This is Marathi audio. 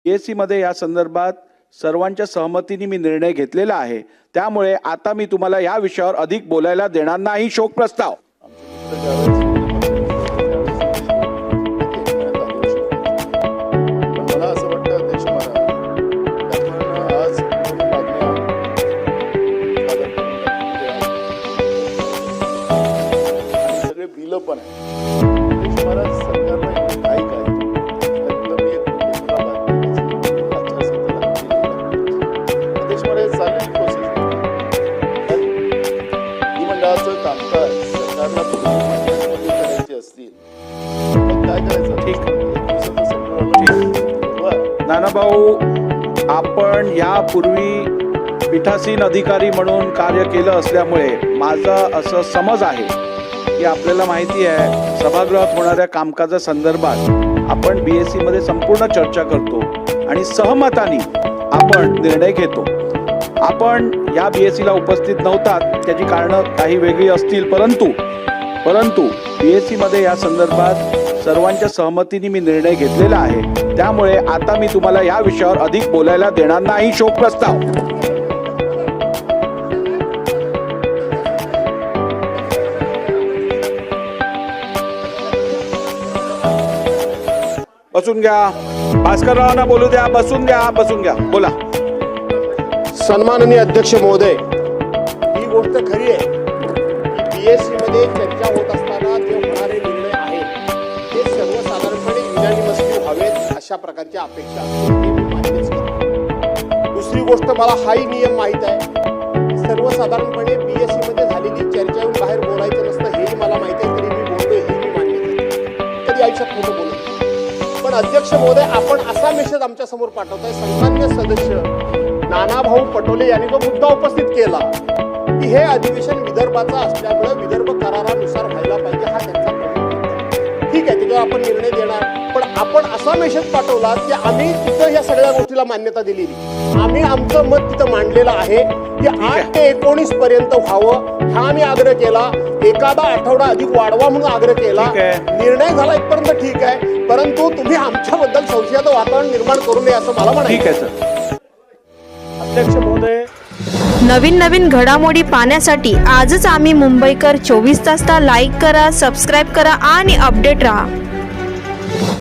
BSc मध्ये या संदर्भात सर्वांच्या सहमतीने मी निर्णय घेतलेला आहे। त्यामुळे आता मी तुम्हाला या विषयावर अधिक बोलायला देणार नाही। शोक प्रस्ताव। पण महाराज सरकारला काही चालेल प्रोसेस मंडळाचं कामकाज सरकारला करायचे असतील काय करायचं? ठीक नानाभाऊ, आपण यापूर्वी पीठासीन अधिकारी म्हणून कार्य केलं असल्यामुळे माझा असं समज आहे की आपल्याला माहिती आहे सभागृहात होणाऱ्या कामकाजासंदर्भात आपण BSc मध्ये संपूर्ण चर्चा करतो आणि सहमताने आपण निर्णय घेतो। आपण या BSc ला उपस्थित नव्हतात, त्याची कारणं काही वेगळी असतील, परंतु BSc मध्ये या संदर्भात सर्वांच्या सहमतीने मी निर्णय घेतलेला आहे। त्यामुळे आता मी तुम्हाला या विषयावर अधिक बोलायला देणार नाही। शोक प्रस्ताव। बसून घ्या। भास्कररावांना बोलू द्या। बसून घ्या। बोला। सन्माननीय अध्यक्ष महोदय, ही गोष्ट खरी आहे की BSc मध्ये चर्चा होत असताना जे होणारे निर्णय आहेत ते सर्वसाधारणपणे युनॅनिमसली व्हावेत अशा प्रकारची अपेक्षा मान्यच करतो। दुसरी गोष्ट, मला हाही नियम माहीत आहे, सर्वसाधारणपणे BSc मध्ये झालेली चर्चा येऊन बाहेर बोलायचं नसतं हेही मला माहिती आहे, तरी मी बोलतोय हे मी मान्य करतो। कधी आयुष्यात खोटं बोलत नाही। पण अध्यक्ष महोदय, आपण असा मेसेज आमच्या समोर पाठवताय, सन्मान्य सदस्य नानाभाऊ पटोले यांनी जो मुद्दा उपस्थित केला की हे अधिवेशन विदर्भाचा असल्यामुळे विदर्भ करारानुसार व्हायला पाहिजे, हा त्यांचा प्रश्न। ठीक आहे, त्याच्यावर आपण निर्णय देणार, पण आपण असा मेसेज पाठवला की आम्ही तिथं या सगळ्या गोष्टीला मान्यता दिलेली, आम्ही आमचं मत तिथं मांडलेलं आहे की 8 ते 19 पर्यंत व्हावं हा आम्ही आग्रह केला, एखादा आठवडा अधिक वाढवा म्हणून आग्रह केला। निर्णय झाला इथपर्यंत ठीक आहे, परंतु तुम्ही आमच्याबद्दल संशयाचं वातावरण निर्माण करू नये असं मला म्हणायचं आहे। ठीक आहे सर। अध्यक्ष महोदय, नवीन घडामोडी पाहण्यासाठी आजच आम्ही मुंबईकर 24 तासला लाईक करा, सबस्क्राईब करा आणि अपडेट रहा।